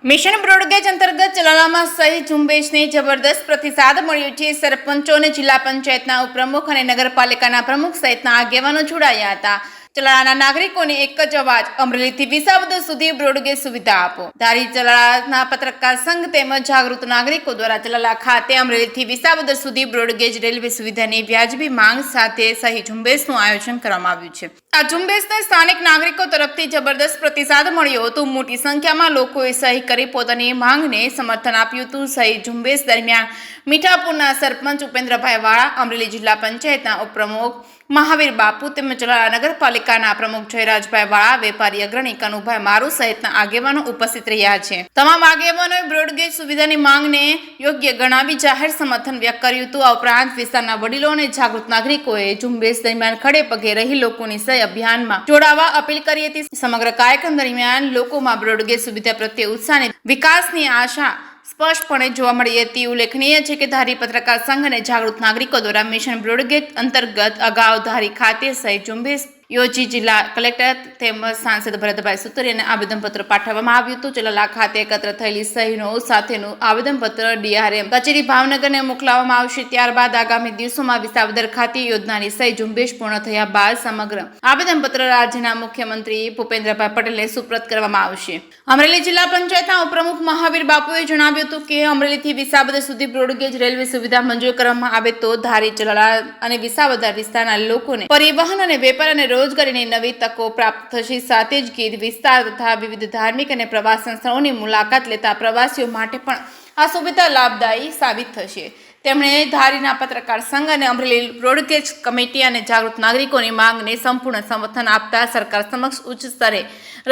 Mission broad gauge અંતર્ગત ચલાવવામાં સહી ઝુંબેશને જબરદસ્ત પ્રતિસાદ મળ્યો છે। સરપંચો અને જિલ્લા પંચાયતના ઉપપ્રમુખ અને નગરપાલિકાના પ્રમુખ સહિતના આગેવાનો જોડાયા હતા। ચલાળાના નાગરિકોને એક જ અવાજ, અમરેલીથી વિસાવદર સુધી બ્રોડગેજ સુવિધા આપો। ધારી ચલાળાના પત્રકાર સંઘ તેમજ જાગૃત નાગરિકો દ્વારા ચલાળા ખાતે અમરેલીથી વિસાવદર સુધી બ્રોડગેજ રેલવે સુવિધાની વ્યાજબી માંગ સાથે સહી ઝુંબેશનું આયોજન કરવામાં આવ્યું છે। આ ઝુંબેશને સ્થાનિક નાગરિકો તરફથી જબરદસ્ત પ્રતિસાદ મળ્યો હતો। મોટી સંખ્યામાં લોકોએ સહી કરી પોતાની માંગને સમર્થન આપ્યું હતું। સહી ઝુંબેશ દરમિયાન મીઠાપુરના સરપંચ ઉપેન્દ્રભાઈ વાળા, અમરેલી જિલ્લા પંચાયતના ઉપપ્રમુખ મહાવીર બાપુ તેમજ ચલાળા નગરપાલિકાના પ્રમુખ જયરાજભાઈ વાળા, વેપારી અગ્રણી કનુભાઈ મારુ સહિતના આગેવાનો ઉપસ્થિત રહ્યા છે। તમામ આગેવાનોએ બ્રોડગેજ સુવિધાની માંગને યોગ્ય ગણાવી જાહેર સમર્થન વ્યક્ત કર્યું હતું। આ ઉપરાંત વિસ્તારના વડીલો અને જાગૃત નાગરિકોએ ઝુંબેશ દરમિયાન ખડે પગે રહી લોકોની સહી અભિયાનમાં જોડાવા અપીલ કરી હતી। સમગ્ર કાર્યક્રમ દરમિયાન લોકોમાં બ્રોડગેજ સુવિધા પ્રત્યે ઉત્સાહ અને વિકાસની આશા સ્પષ્ટપણે જોવા મળી હતી। ઉલ્લેખનીય છે કે ધારી પત્રકાર સંઘ અને જાગૃત નાગરિકો દ્વારા મિશન બ્રોડગેજ અંતર્ગત અગાઉ ધારી ખાતે સહી ઝુંબેશ યોજી જિલ્લા કલેક્ટર તેમજ સાંસદ ભરતભાઈ સુતરિયાને આવેદનપત્ર પાઠવવામાં આવ્યું હતું। ચલાળા ખાતે એકત્ર થયેલી સહીનો સાથેનું આવેદનપત્ર ડીઆરએમ કચેરી ભાવનગરને મોકલવામાં આવશે। ત્યારબાદ આગામી દિવસોમાં વિસાવદર ખાતે યોજનારી સહી ઝુંબેશ પૂર્ણ થયા બાદ સમગ્ર આવેદનપત્ર રાજ્યના મુખ્યમંત્રી ભૂપેન્દ્રભાઈ પટેલને સુપ્રત કરવામાં આવશે। અમરેલી જિલ્લા પંચાયતના ઉપપ્રમુખ મહાવીર બાપુએ જણાવ્યું હતું કે અમરેલીથી વિસાવદર સુધી બ્રોડગેજ રેલવે સુવિધા મંજૂર કરવામાં આવે તો ધારી, ચલાળા અને વિસાવદર વિસ્તારના લોકોને પરિવહન અને વેપાર અને રોજગારીની નવી તકો પ્રાપ્ત થશે। સાથે જ ગીર વિસ્તાર તથા વિવિધ ધાર્મિક અને પ્રવાસન સ્થળોની મુલાકાત લેતા પ્રવાસીઓ માટે પણ આ સુવિધા લાભદાયી સાબિત થશે। તેમણે ધારીના પત્રકાર સંઘ અને અમરેલી બ્રોડગેજ કમિટી અને જાગૃત નાગરિકોની માંગને સંપૂર્ણ સમર્થન આપતા સરકાર સમક્ષ ઉચ્ચ સ્તરે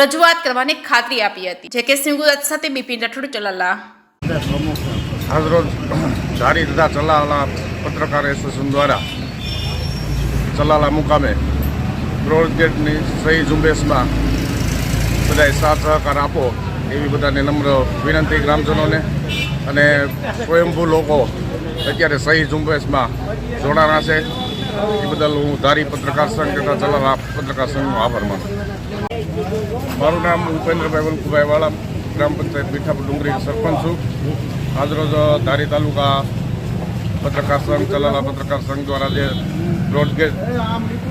રજૂઆત કરવાની ખાતરી આપી હતી। જે કે સિંગુદત સાથે બિપિન રાઠોડ, ચલાળા। આજરોજ ધારી તથા ચલાળા પત્રકાર એસોસિએશન દ્વારા ચલાળા મુકામે બ્રોડગેજની સહી ઝુંબેશમાં બધાએ સાથ સહકાર આપો એવી બધાને નમ્ર વિનંતી ગ્રામજનોને અને સ્વયંભૂ લોકો અત્યારે સહી ઝુંબેશમાં જોડાણા છે એ બદલ હું ધારી પત્રકાર સંઘ તથા ચલાળા પત્રકાર સંઘનો આભાર માનું। મારું નામ ઉપેન્દ્રભાઈ વલ્લભભાઈ વાળા, ગ્રામ પંચાયત મીઠાપુર ડુંગરી સરપંચ છું। આજરોજ ધારી તાલુકા પત્રકાર સંઘ, ચલાળા પત્રકાર સંઘ દ્વારા જે બ્રોડગેજ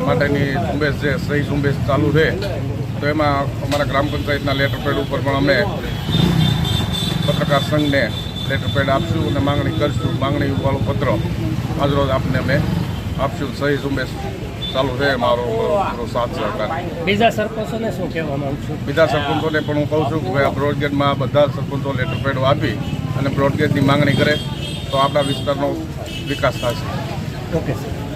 માટેની ઝુંબેશ છે, સહી ઝુંબેશ ચાલુ છે, તો એમાં અમારા ગ્રામ પંચાયતના લેટરપેડ ઉપર પણ અમે પત્રકાર સંઘને લેટરપેડ આપશું અને માંગણી કરીશું। માંગણીવાળું પત્ર આજરોજ આપને અમે આપશું। સહી ઝુંબેશ ચાલુ છે, મારો સાથ સહકાર। બીજા સરપંચોને શું કહેવા માંગુ છું? બીજા સરપંચોને પણ હું કહું છું કે ભાઈ આ બ્રોડગેજમાં બધા સરપંચો લેટરપેડો આપી અને બ્રોડગેજની માંગણી કરે તો આપણા વિસ્તારનો વિકાસ થશે। Okay sir.